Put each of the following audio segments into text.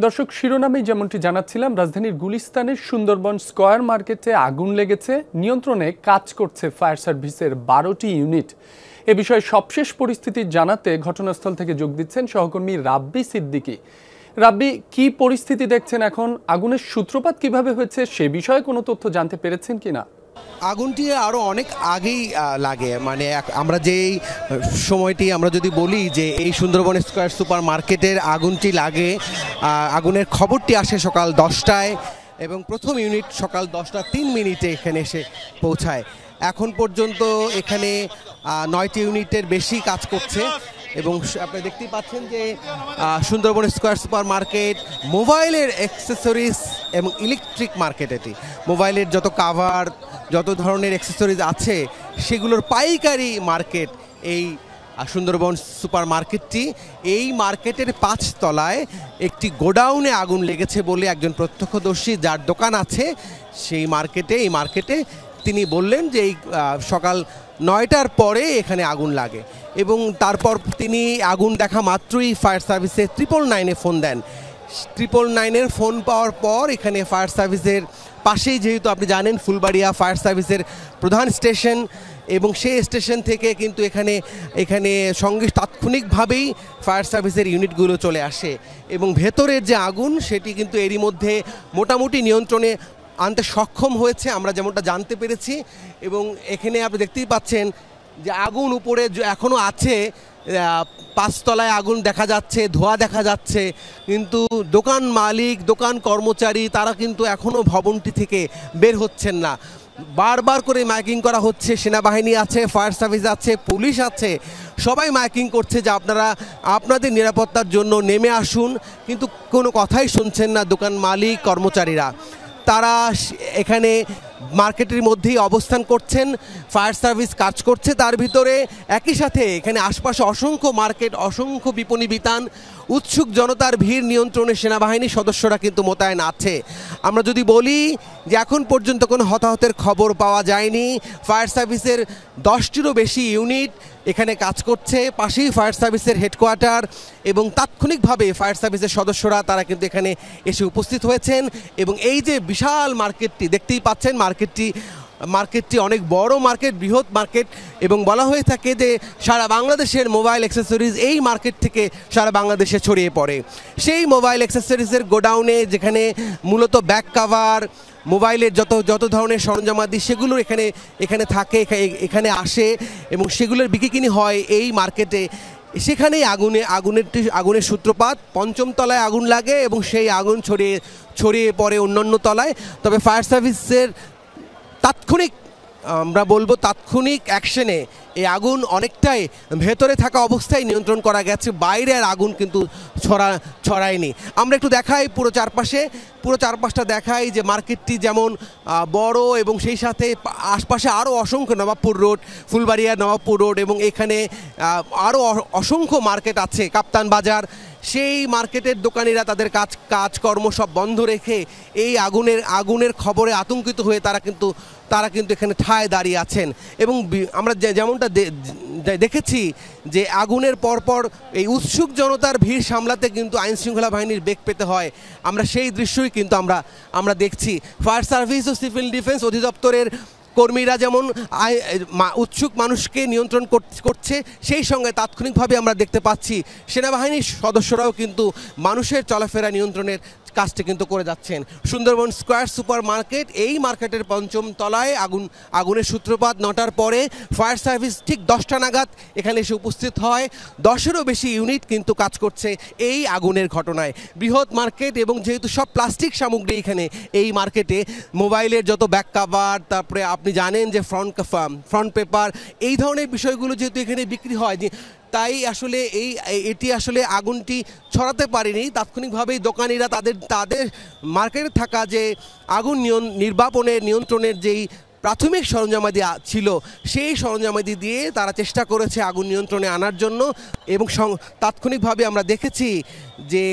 দর্শক শিরোনামে যেমনটি জানাচ্ছিলাম, রাজধানীর গুলিস্তানের সুন্দরবন স্কয়ার মার্কেটে আগুন লেগেছে। নিয়ন্ত্রণে কাজ করছে ফায়ার সার্ভিসের 12টি ইউনিট। এ বিষয়ে সবশেষ পরিস্থিতি জানাতে ঘটনাস্থল থেকে যোগ দিচ্ছেন সহকর্মী রাব্বি সিদ্দিকী। রাব্বি, কি পরিস্থিতি দেখছেন এখন? আগুনের সূত্রপাত কিভাবে হয়েছে সে বিষয়ে কোনো তথ্য জানতে পেরেছেন কিনা? আগুনটি আরও অনেক আগেই লাগে, মানে আমরা যেই সময়টি আমরা যদি বলি যে এই সুন্দরবন স্কয়ার সুপার মার্কেটের আগুনটি লাগে, আগুনের খবরটি আসে সকাল 10টায় এবং প্রথম ইউনিট সকাল 10টা 3 মিনিটে এখানে এসে পৌঁছায়। এখন পর্যন্ত এখানে 9টি ইউনিটের বেশি কাজ করছে এবং আপনি দেখতেই পাচ্ছেন যে সুন্দরবন স্কয়ার সুপার মার্কেট মোবাইলের অ্যাক্সেসরিজ এবং ইলেকট্রিক মার্কেট। এটি মোবাইলের যত কাভার, যত ধরনের অ্যাক্সেসরিজ আছে সেগুলোর পাইকারি মার্কেট এই সুন্দরবন সুপার মার্কেটটি। এই মার্কেটের 5 তলায় একটি গোডাউনে আগুন লেগেছে বলে একজন প্রত্যক্ষদর্শী যার দোকান আছে সেই মার্কেটে তিনি বললেন যে এই সকাল 9টার পরে এখানে আগুন লাগে এবং তারপর তিনি আগুন দেখা মাত্রই ফায়ার সার্ভিসে 999-এ ফোন দেন। 999-এর ফোন পাওয়ার পর এখানে ফায়ার সার্ভিসের পাশেই, যেহেতু আপনি জানেন ফুলবাড়িয়া ফায়ার সার্ভিসের প্রধান স্টেশন, এবং সেই স্টেশন থেকে কিন্তু এখানে সঙ্গে তাৎক্ষণিকভাবেই ফায়ার সার্ভিসের ইউনিটগুলো চলে আসে এবং ভেতরের যে আগুন সেটি কিন্তু এরই মধ্যে মোটামুটি নিয়ন্ত্রণে আনতে সক্ষম হয়েছে আমরা যেমনটা জানতে পেরেছি। এবং এখানে আপনি দেখতেই পাচ্ছেন যে আগুন উপরে এখনও আছে, 5 তলায় আগুন দেখা যাচ্ছে, ধোঁয়া দেখা যাচ্ছে, কিন্তু দোকান মালিক, দোকান কর্মচারী তারা কিন্তু এখনও ভবনটি থেকে বের হচ্ছেন না। বারবার করে মাইকিং করা হচ্ছে, সেনাবাহিনী আছে, ফায়ার সার্ভিস আছে, পুলিশ আছে, সবাই মাইকিং করছে যে আপনারা আপনাদের নিরাপত্তার জন্য নেমে আসুন, কিন্তু কোনো কথাই শুনছেন না দোকান মালিক, কর্মচারীরা। তারা এখানে মার্কেটের মধ্যেই অবস্থান করছেন, ফায়ার সার্ভিস কাজ করছে তার ভিতরে। একই সাথে এখানে আশপাশে অসংখ্য মার্কেট, অসংখ্য বিপণী বিতান, উৎসুক জনতার ভিড় নিয়ন্ত্রণে সেনাবাহিনীর সদস্যরা কিন্তু মোতায়েন আছে। আমরা যদি বলি যে এখন পর্যন্ত কোনো হতাহতের খবর পাওয়া যায়নি। ফায়ার সার্ভিসের 10টিরও বেশি ইউনিট এখানে কাজ করছে, পাশেই ফায়ার সার্ভিসের হেডকোয়ার্টার, এবং তাৎক্ষণিকভাবে ফায়ার সার্ভিসের সদস্যরা তারা কিন্তু এখানে এসে উপস্থিত হয়েছেন। এবং এই যে বিশাল মার্কেটটি দেখতেই পাচ্ছেন, মার্কেটটি অনেক বড় মার্কেট, বৃহৎ মার্কেট, এবং বলা হয়ে থাকে যে সারা বাংলাদেশের মোবাইল অ্যাক্সেসরিজ এই মার্কেট থেকে সারা বাংলাদেশে ছড়িয়ে পড়ে। সেই মোবাইল অ্যাক্সেসরিজের গোডাউনে যেখানে মূলত ব্যাক কাভার, মোবাইলের যত ধরনের সরঞ্জামাদি সেগুলো এখানে থাকে, এখানে আসে এবং সেগুলোর বিক্রি হয় এই মার্কেটে। সেখানেই আগুনের সূত্রপাত। 5ম তলায় আগুন লাগে এবং সেই আগুন ছড়িয়ে পড়ে অন্যান্য তলায়। তবে ফায়ার সার্ভিসের তাৎক্ষণিক অ্যাকশনে এই আগুন অনেকটাই ভেতরে থাকা অবস্থায় নিয়ন্ত্রণ করা গেছে, বাইরে আর আগুন কিন্তু ছড়ায়নি। আমরা একটু দেখাই পুরো চারপাশটা দেখাই যে মার্কেটটি যেমন বড়, এবং সেই সাথে আশপাশে আরও অসংখ্য নবাবপুর রোড, ফুলবাড়িয়া নবাবপুর রোড, এবং এখানে আরও অসংখ্য মার্কেট আছে, কাপ্তান বাজার। সেই মার্কেটের দোকানিরা তাদের কাজকর্ম সব বন্ধ রেখে এই আগুনের খবরে আতঙ্কিত হয়ে তারা কিন্তু এখানে ঠায় দাঁড়িয়ে আছেন। এবং আমরা যেমনটা দেখেছি যে আগুনের পরপর এই উৎসুক জনতার ভিড় সামলাতে কিন্তু আইনশৃঙ্খলা বাহিনীর বেগ পেতে হয়। আমরা সেই দৃশ্যই কিন্তু আমরা দেখছি। ফায়ার সার্ভিস ও সিভিল ডিফেন্স অধিদপ্তরের কর্মীরা যেমন উৎসুক মানুষকে নিয়ন্ত্রণ করছে, সেই সঙ্গে তাৎক্ষণিকভাবে আমরা দেখতে পাচ্ছি সেনাবাহিনীর সদস্যরাও কিন্তু মানুষের চলাফেরা নিয়ন্ত্রণের কাজটি কিন্তু করে যাচ্ছেন। সুন্দরবন স্কয়ার সুপার মার্কেট, এই মার্কেটের 5ম তলায় আগুনের সূত্রপাত 9টার পরে। ফায়ার সার্ভিস ঠিক 10টা নাগাদ এখানে এসে উপস্থিত হয়। 10-এরও বেশি ইউনিট কিন্তু কাজ করছে এই আগুনের ঘটনায়। বৃহৎ মার্কেট, এবং যেহেতু সব প্লাস্টিক সামগ্রী এখানে এই মার্কেটে, মোবাইলের যত ব্যাক কাভার, তারপরে আপনি জানেন যে ফ্রন্ট পেপার, এই ধরনের বিষয়গুলো যেহেতু এখানে বিক্রি হয়, তাই আসলে এটি আসলে আগুনটি ছড়াতে পারেনি। তাৎক্ষণিকভাবেই দোকানিরা তাদের মার্কেটে থাকা যে আগুন নিয়ন্ত্রণের যেই প্রাথমিক সরঞ্জামাদি ছিল সেই সরঞ্জামাদি দিয়ে তারা চেষ্টা করেছে আগুন নিয়ন্ত্রণে আনার জন্য। এবং তাৎক্ষণিকভাবে আমরা দেখেছি যে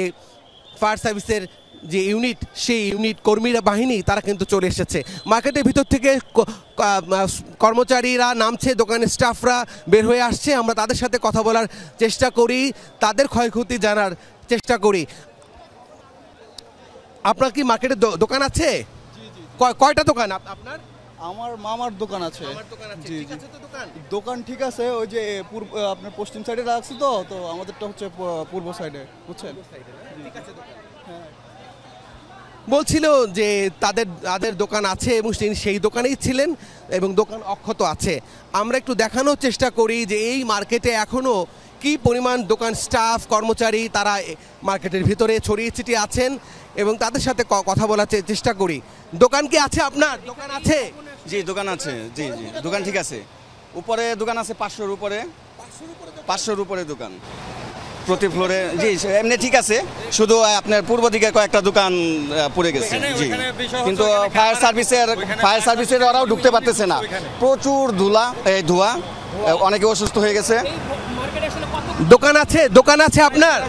ফায়ার সার্ভিসের যে সেই ইউনিট কর্মীরা বাহিনী তারা কিন্তু চলে এসেছে। মার্কেটের ভিতর থেকে কর্মচারীরা নামছে, দোকানের স্টাফরা বের হয়ে আসছে। আমরা তাদের সাথে কথা বলার চেষ্টা করি, তাদের ক্ষয়ক্ষতি জানার চেষ্টা করি। আপনার কি মার্কেটে দোকান আছে? কয়টা দোকান আপনার? আমার মামার দোকান আছে। জি জি, দোকান ঠিক আছে, ওই যে আপনার পশ্চিম সাইডে রাখছি, তো আমাদেরটা হচ্ছে পূর্ব সাইডে, বুঝছেন? বলছিল যে তাদের দোকান আছে এবং তিনি সেই দোকানেই ছিলেন এবং দোকান অক্ষত আছে। আমরা একটু দেখানোর চেষ্টা করি যে এই মার্কেটে এখনও কি পরিমাণ দোকান স্টাফ কর্মচারী তারা মার্কেটের ভিতরে ছড়িয়ে ছিটিয়ে আছেন এবং তাদের সাথে কথা বলার চেষ্টা করি। দোকান কি আছে আপনার? দোকান আছে? জি দোকান আছে, জি জি দোকান ঠিক আছে। উপরে দোকান আছে 500-র উপরে, 500-র উপরে দোকান প্রতি ফ্লোরে। জি এমনি ঠিক আছে, শুধু আপনার পূর্ব দিকে কয়েকটা দোকান পড়ে গেছে। জি, কিন্তু ফায়ার সার্ভিসের ওরাও ঢুকতে পারতেছে না, প্রচুর ধোঁয়া, অনেকে অসুস্থ হয়ে গেছে। দোকান আছে আপনার?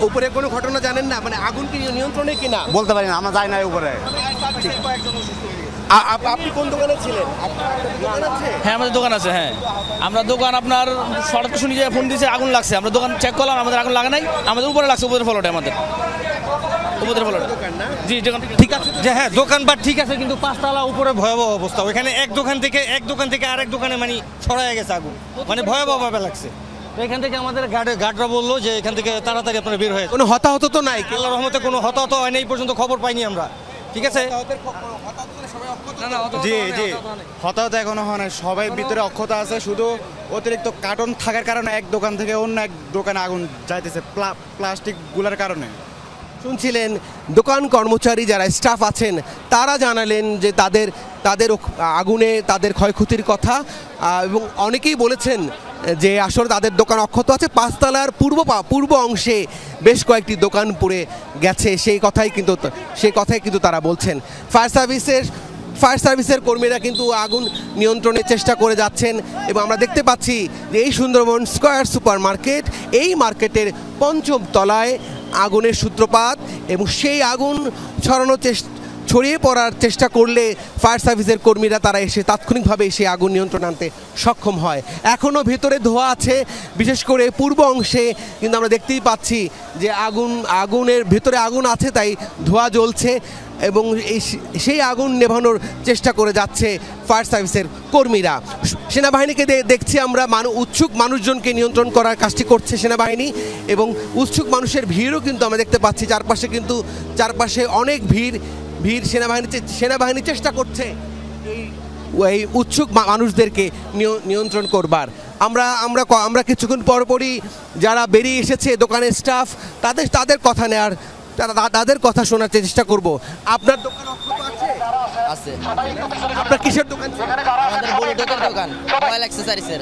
উপরে কোনো ঘটনা জানেন না? মানে আগুন কি নিয়ন্ত্রণে কিনা বলতে পারি না, আমরা যাই না উপরে। আপনি কোন দোকানে ছিলেন? হ্যাঁ আমাদের দোকান আছে। হ্যাঁ আমরা দোকান আপনার সড়ক শুনি যে ফোন দিয়েছে আগুন লাগছে, আমরা দোকান চেক করলাম, আমাদের আগুন লাগে নাই, আমাদের উপরে লাগছে, উপরের ফলটে আমাদের উপরের ফলটে। জি দোকান ঠিক আছে, যে হ্যাঁ দোকানপাট ঠিক আছে, কিন্তু 5 তলা উপরে ভয়াবহ অবস্থা। ওইখানে এক দোকান থেকে আরেক দোকানে মানে ছড়ায় গেছে আগুন, মানে ভয়াবহভাবে লাগছে। তো এখান থেকে আমাদের গার্ডরা বললো যে এখান থেকে তাড়াতাড়ি আপনারা বের হয়ে। কোনো হতাহত তো নাই? আল্লাহর রহমতে কোনো হতাহত হয়নি, এই পর্যন্ত খবর পাইনি আমরা। ঠিক আছে, জি জি, হতাহত এখনো হয় না, সবাই ভিতরে অক্ষত আছে, শুধু অতিরিক্ত কার্টন থাকার কারণে এক দোকান থেকে অন্য এক দোকানে আগুন যাইতেছে প্লাস্টিক গুলার কারণে। শুনছিলেন দোকান কর্মচারী যারা স্টাফ আছেন তারা জানালেন যে তাদের আগুনে তাদের ক্ষয়ক্ষতির কথা, এবং অনেকেই বলেছেন যে আসলে তাদের দোকান অক্ষত আছে। 5 তলার পূর্ব অংশে বেশ কয়েকটি দোকান পুড়ে গেছে, সেই কথাই কিন্তু তারা বলছেন। ফায়ার সার্ভিসের কর্মীরা কিন্তু আগুন নিয়ন্ত্রণের চেষ্টা করে যাচ্ছেন এবং আমরা দেখতে পাচ্ছি যে এই সুন্দরবন স্কয়ার সুপার মার্কেট, এই মার্কেটের 5ম তলায় আগুনের সূত্রপাত এবং সেই আগুন ছড়িয়ে পড়ার চেষ্টা করলে ফায়ার সার্ভিসের কর্মীরা তারা এসে তাৎক্ষণিকভাবে সেই আগুন নিয়ন্ত্রণ আনতে সক্ষম হয়। এখনও ভেতরে ধোঁয়া আছে, বিশেষ করে পূর্ব অংশে কিন্তু আমরা দেখতেই পাচ্ছি যে আগুনের ভেতরে আগুন আছে, তাই ধোঁয়া জ্বলছে এবং সেই আগুন নেভানোর চেষ্টা করে যাচ্ছে ফায়ার সার্ভিসের কর্মীরা। সেনাবাহিনীকে দেখছি আমরা, উৎসুক মানুষজনকে নিয়ন্ত্রণ করার কাজটি করছে সেনাবাহিনী, এবং উৎসুক মানুষের ভিড়ও কিন্তু আমরা দেখতে পাচ্ছি। চারপাশে অনেক ভিড় সেনাবাহিনী চেষ্টা করছে এই উৎসুক মানুষদেরকে নিয়ন্ত্রণ করবার। আমরা কিছুক্ষণ পরপরই যারা বেরিয়ে এসেছে দোকানের স্টাফ, তাদের কথা নেওয়ার, তাদের কথা শোনার চেষ্টা করব। আপনার দোকান অক্ষত আছে? আছে। আপনার কিসের দোকান? আমাদের বুলেটের দোকান, মোবাইল অ্যাক্সেসরিজের।